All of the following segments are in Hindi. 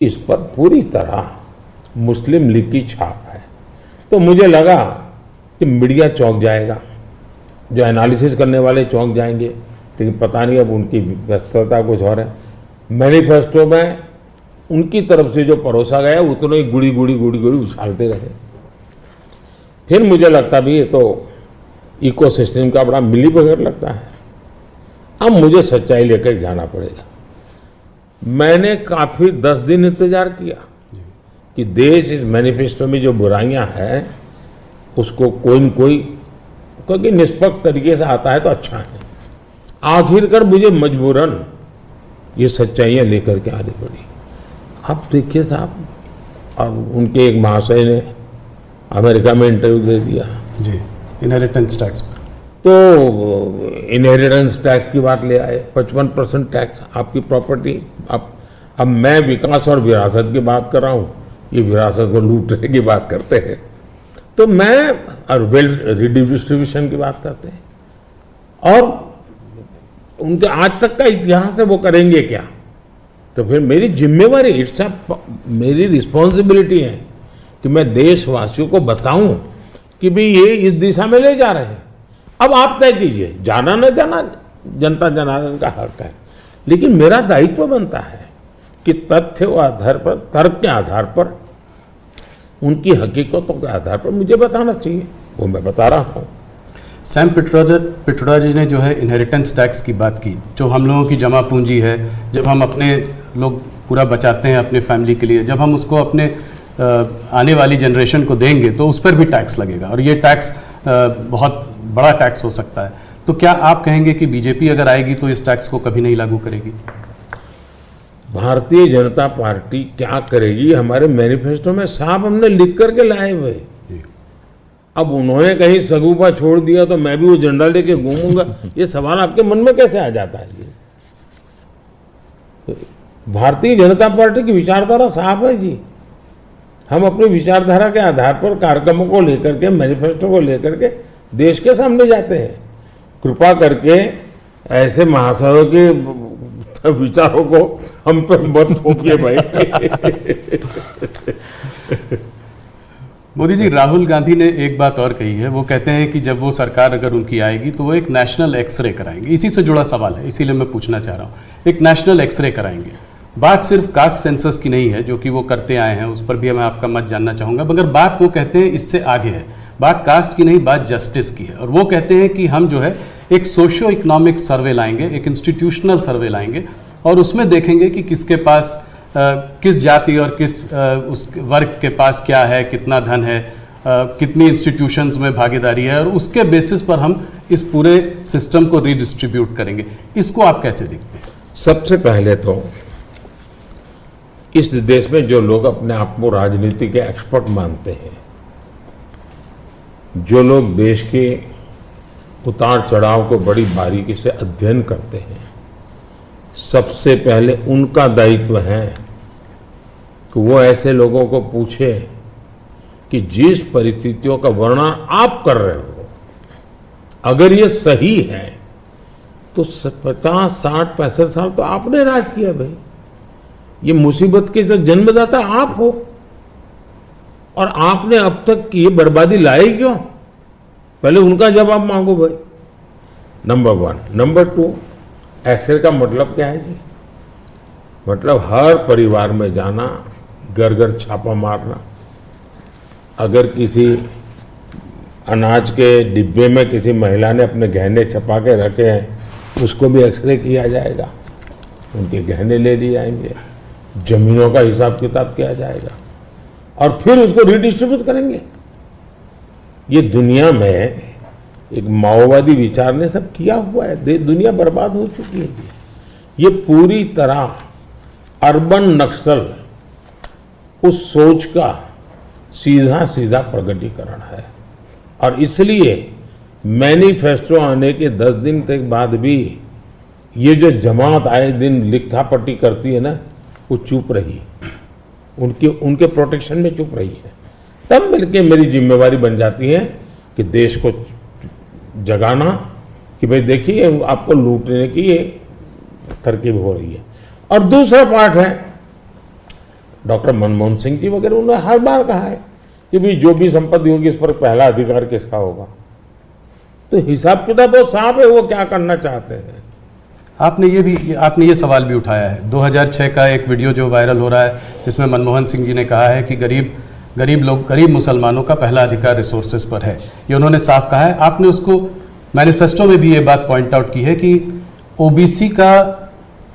इस पर पूरी तरह मुस्लिम लीग की छाप है। तो मुझे लगा कि मीडिया चौंक जाएगा, जो एनालिसिस करने वाले चौंक जाएंगे, लेकिन पता नहीं अब उनकी व्यस्तता कुछ और है। मैनिफेस्टो में उनकी तरफ से जो परोसा गया उतना ही गुड़ी गुड़ी उछालते रहे। फिर मुझे लगता भी ये तो इकोसिस्टम का बड़ा मिलीबग लगता है। अब मुझे सच्चाई लेकर जाना पड़ेगा। मैंने काफी 10 दिन इंतजार किया कि देश इस मैनिफेस्टो में जो बुराइयां हैं उसको कोई न कोई, क्योंकि निष्पक्ष तरीके से आता है तो अच्छा है। आखिरकार मुझे मजबूरन ये सच्चाइयां लेकर के आनी पड़ी। अब देखिए साहब, अब उनके एक महाशय ने अमेरिका में इंटरव्यू दे दिया जी, इनहेरिटेंस टैक्स पर। तो इनहेरिटेंस टैक्स की बात ले आए, 55% टैक्स आपकी प्रॉपर्टी। अब मैं विकास और विरासत की बात कर रहा हूं, ये विरासत को लूटने की बात करते हैं। तो मैं और वेल्थ रिडिस्ट्रीब्यूशन की बात करते हैं, और उनके आज तक का इतिहास है, वो करेंगे क्या? तो फिर मेरी जिम्मेवारी, मेरी रिस्पॉन्सिबिलिटी है कि मैं देशवासियों को बताऊं कि भाई ये इस दिशा में ले जा रहे हैं। अब आप तय कीजिए, जाना न जाना जनता जनार्दन का हक है, लेकिन मेरा दायित्व बनता है कि तथ्य के आधार पर, तर्क के आधार पर, उनकी हकीकतों के आधार पर मुझे बताना चाहिए, वो मैं बता रहा हूं। सैम पिट्रोडा जी ने जो है इनहेरिटेंस टैक्स की बात की, जो हम लोगों की जमा पूंजी है, जब हम अपने लोग पूरा बचाते हैं अपने फैमिली के लिए, जब हम उसको अपने आने वाली जनरेशन को देंगे तो उस पर भी टैक्स लगेगा, और ये टैक्स बहुत बड़ा टैक्स हो सकता है। तो क्या आप कहेंगे कि बीजेपी अगर आएगी तो इस टैक्स को कभी नहीं लागू करेगी? भारतीय जनता पार्टी क्या करेगी, हमारे मैनिफेस्टो में साफ हमने लिख करके लाए हुए। अब उन्होंने कहीं सगुफा छोड़ दिया तो मैं भी वो झंडा लेके घूमूंगा, ये सवाल आपके मन में कैसे आ जाता है? भारतीय जनता पार्टी की विचारधारा साफ है जी। हम अपनी विचारधारा के आधार पर कार्यक्रमों को लेकर के, मैनिफेस्टो को लेकर के देश के सामने जाते हैं। कृपा करके ऐसे महाशयों के विचारों को हम पर मत थोपिए भाई। मोदी जी, राहुल गांधी ने एक बात और कही है, वो कहते हैं कि जब वो सरकार अगर उनकी आएगी तो वो एक नेशनल एक्सरे कराएंगे। इसी से जुड़ा सवाल है, इसीलिए मैं पूछना चाह रहा हूँ, एक नेशनल एक्सरे कराएंगे। बात सिर्फ कास्ट सेंसस की नहीं है जो कि वो करते आए हैं, उस पर भी मैं आपका मत जानना चाहूँगा, मगर बात वो कहते हैं इससे आगे है। बात कास्ट की नहीं, बात जस्टिस की है। और वो कहते हैं कि हम जो है एक सोशियो इकोनॉमिक सर्वे लाएंगे, एक इंस्टीट्यूशनल सर्वे लाएंगे, और उसमें देखेंगे कि किसके पास किस जाति और किस उस वर्ग के पास क्या है, कितना धन है, कितनी इंस्टीट्यूशंस में भागीदारी है, और उसके बेसिस पर हम इस पूरे सिस्टम को रीडिस्ट्रीब्यूट करेंगे। इसको आप कैसे देखते हैं? सबसे पहले तो इस देश में जो लोग अपने आप को राजनीति के एक्सपर्ट मानते हैं, जो लोग देश के उतार चढ़ाव को बड़ी बारीकी से अध्ययन करते हैं, सबसे पहले उनका दायित्व है कि वो ऐसे लोगों को पूछे कि जिस परिस्थितियों का वर्णन आप कर रहे हो, अगर ये सही है तो 50, 60, 65 साल तो आपने राज किया भाई। ये मुसीबत के जो जन्मदाता आप हो, और आपने अब तक की बर्बादी लाई क्यों? पहले उनका जवाब मांगो भाई, नंबर 1। नंबर 2, एक्सरे का मतलब क्या है जी? मतलब हर परिवार में जाना, घर घर छापा मारना। अगर किसी अनाज के डिब्बे में किसी महिला ने अपने गहने छपा के रखे हैं, उसको भी एक्सरे किया जाएगा, उनके गहने ले लिए जाएंगे, जमीनों का हिसाब किताब किया जाएगा, और फिर उसको रिडिस्ट्रीब्यूट करेंगे। ये दुनिया में एक माओवादी विचार ने सब किया हुआ है, दुनिया बर्बाद हो चुकी है जी। ये पूरी तरह अर्बन नक्सल उस सोच का सीधा सीधा प्रगटीकरण है। और इसलिए मैनिफेस्टो आने के 10 दिन तक बाद भी ये जो जमात आए दिन लिखापट्टी करती है ना, वो चुप रही, उनके प्रोटेक्शन में चुप रही है। तब मिलके मेरी जिम्मेवारी बन जाती है कि देश को जगाना कि भाई देखिए आपको लूटने की ये तरकीब हो रही है। और दूसरा पार्ट है डॉक्टर मनमोहन सिंह जी वगैरह, उन्होंने हर बार कहा है कि भाई जो भी संपत्ति होगी इस पर पहला अधिकार किसका होगा। तो हिसाब किताब बहुत साफ है वो क्या करना चाहते हैं। आपने ये सवाल भी उठाया है 2006 का एक वीडियो जो वायरल हो रहा है जिसमें मनमोहन सिंह जी ने कहा है कि गरीब मुसलमानों का पहला अधिकार रिसोर्सेज पर है, ये उन्होंने साफ कहा है। आपने उसको मैनिफेस्टो में भी ये बात पॉइंट आउट की है कि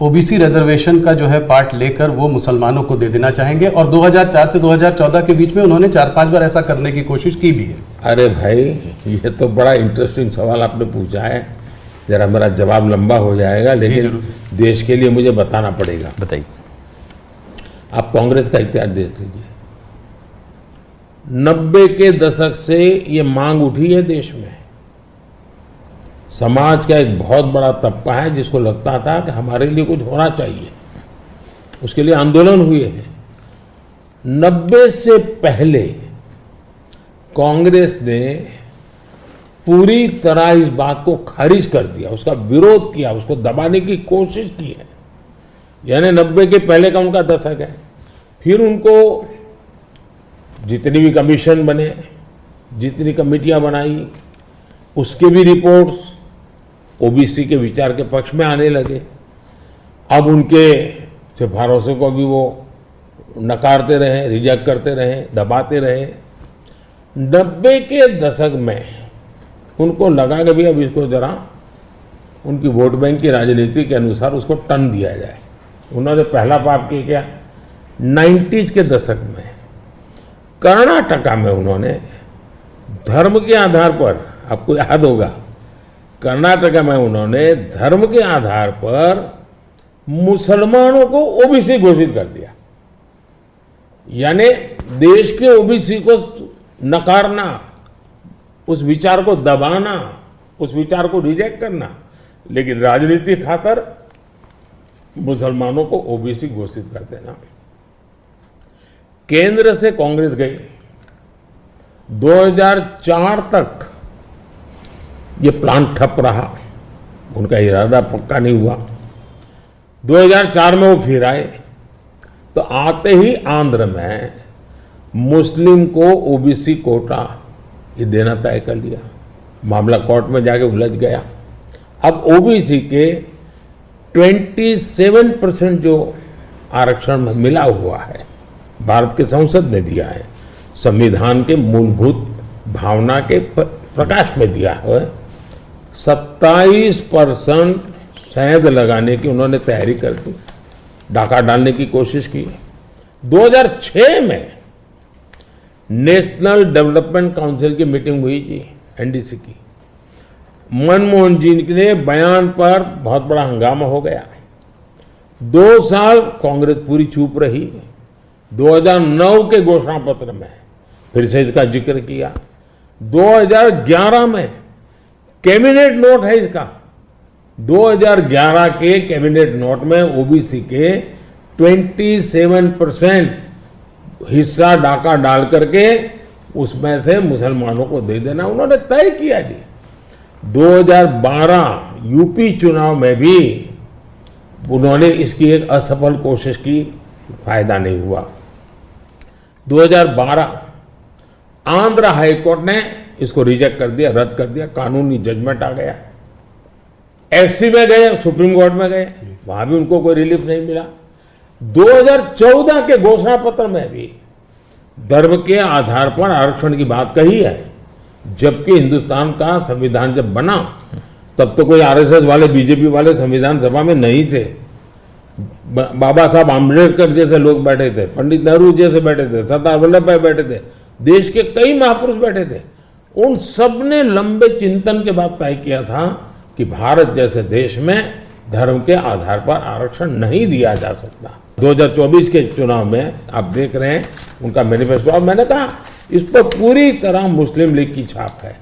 ओबीसी रिजर्वेशन का जो है पार्ट लेकर वो मुसलमानों को दे देना चाहेंगे, और 2004 से 2014 के बीच में उन्होंने 4-5 बार ऐसा करने की कोशिश की भी है। अरे भाई, ये तो बड़ा इंटरेस्टिंग सवाल आपने पूछा है। जरा मेरा जवाब लंबा हो जाएगा, लेकिन देश के लिए मुझे बताना पड़ेगा। बताइए। आप कांग्रेस का इतिहास देख लीजिए। 90 के दशक से ये मांग उठी है देश में। समाज का एक बहुत बड़ा तबका है जिसको लगता था कि हमारे लिए कुछ होना चाहिए, उसके लिए आंदोलन हुए हैं। 90 से पहले कांग्रेस ने पूरी तरह इस बात को खारिज कर दिया, उसका विरोध किया, उसको दबाने की कोशिश की है। यानी 90 के पहले का उनका दशक है। फिर उनको जितनी भी कमीशन बने, जितनी कमेटियां बनाई, उसके भी रिपोर्ट्स ओबीसी के विचार के पक्ष में आने लगे। अब उनके सिफारिशों को भी वो नकारते रहे, रिजेक्ट करते रहे, दबाते रहे। 90 के दशक में उनको लगा कि भाई अब इसको जरा उनकी वोट बैंक की राजनीति के अनुसार उसको टर्न दिया जाए। उन्होंने पहला पाप किया क्या, 90s के दशक में कर्नाटका में उन्होंने धर्म के आधार पर, आपको याद होगा, कर्नाटका में उन्होंने धर्म के आधार पर मुसलमानों को ओबीसी घोषित कर दिया। यानी देश के ओबीसी को नकारना, उस विचार को दबाना, उस विचार को रिजेक्ट करना, लेकिन राजनीति खातर मुसलमानों को ओबीसी घोषित कर देना। केंद्र से कांग्रेस गई, 2004 तक ये प्लान ठप रहा, उनका इरादा पक्का नहीं हुआ। 2004 में वो फिर आए, तो आते ही आंध्र में मुस्लिम को ओबीसी कोटा ये देना तय कर लिया। मामला कोर्ट में जाके उलझ गया। अब ओबीसी के 27% जो आरक्षण मिला हुआ है, भारत के संसद ने दिया है, संविधान के मूलभूत भावना के प्रकाश में दिया है। 27% शहद लगाने की उन्होंने तैयारी कर दी, डाका डालने की कोशिश की। 2006 में नेशनल डेवलपमेंट काउंसिल की मीटिंग हुई थी, एनडीसी की। मनमोहन जी के बयान पर बहुत बड़ा हंगामा हो गया। 2 साल कांग्रेस पूरी चुप रही। 2009 के घोषणा पत्र में फिर से इसका जिक्र किया। 2011 में कैबिनेट नोट है इसका, 2011 के कैबिनेट नोट में ओबीसी के 27% हिस्सा डाका डाल करके उसमें से मुसलमानों को दे देना उन्होंने तय किया जी। 2012 यूपी चुनाव में भी उन्होंने इसकी एक असफल कोशिश की, फायदा नहीं हुआ। 2012 आंध्र हाईकोर्ट ने इसको रिजेक्ट कर दिया, रद्द कर दिया, कानूनी जजमेंट आ गया। एससी में गए, सुप्रीम कोर्ट में गए, वहां भी उनको कोई रिलीफ नहीं मिला। 2014 के घोषणा पत्र में भी धर्म के आधार पर आरक्षण की बात कही है, जबकि हिंदुस्तान का संविधान जब बना तब तो कोई आरएसएस वाले, बीजेपी वाले संविधान सभा में नहीं थे। बाबा साहब आम्बेडकर जैसे लोग बैठे थे, पंडित नेहरू जैसे बैठे थे, सरदार वल्लभ भाई बैठे थे, देश के कई महापुरुष बैठे थे। उन सब ने लंबे चिंतन के बाद तय किया था कि भारत जैसे देश में धर्म के आधार पर आरक्षण नहीं दिया जा सकता। 2024 के चुनाव में आप देख रहे हैं उनका मैनिफेस्टो, और मैंने कहा इस पर पूरी तरह मुस्लिम लीग की छाप है,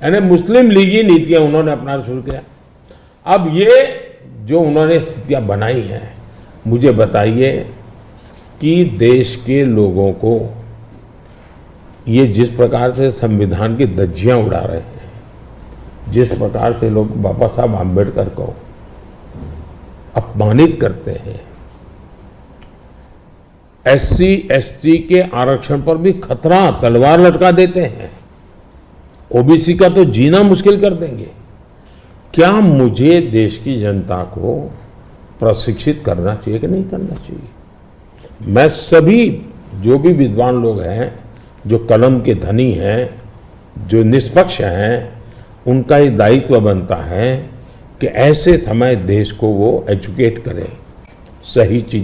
यानी मुस्लिम लीगी नीतियां उन्होंने अपनाना शुरू किया। अब ये जो उन्होंने स्थितियां बनाई हैं, मुझे बताइए कि देश के लोगों को ये जिस प्रकार से संविधान की धज्जियां उड़ा रहे हैं, जिस प्रकार से लोग बाबा साहब आम्बेडकर को अपमानित करते हैं, SC ST के आरक्षण पर भी खतरा, तलवार लटका देते हैं। ओबीसी का तो जीना मुश्किल कर देंगे। क्या मुझे देश की जनता को प्रशिक्षित करना चाहिए कि नहीं करना चाहिए? मैं सभी जो भी विद्वान लोग हैं, जो कलम के धनी हैं, जो निष्पक्ष हैं, उनका ये दायित्व बनता है कि ऐसे समय देश को वो एजुकेट करें, सही चीज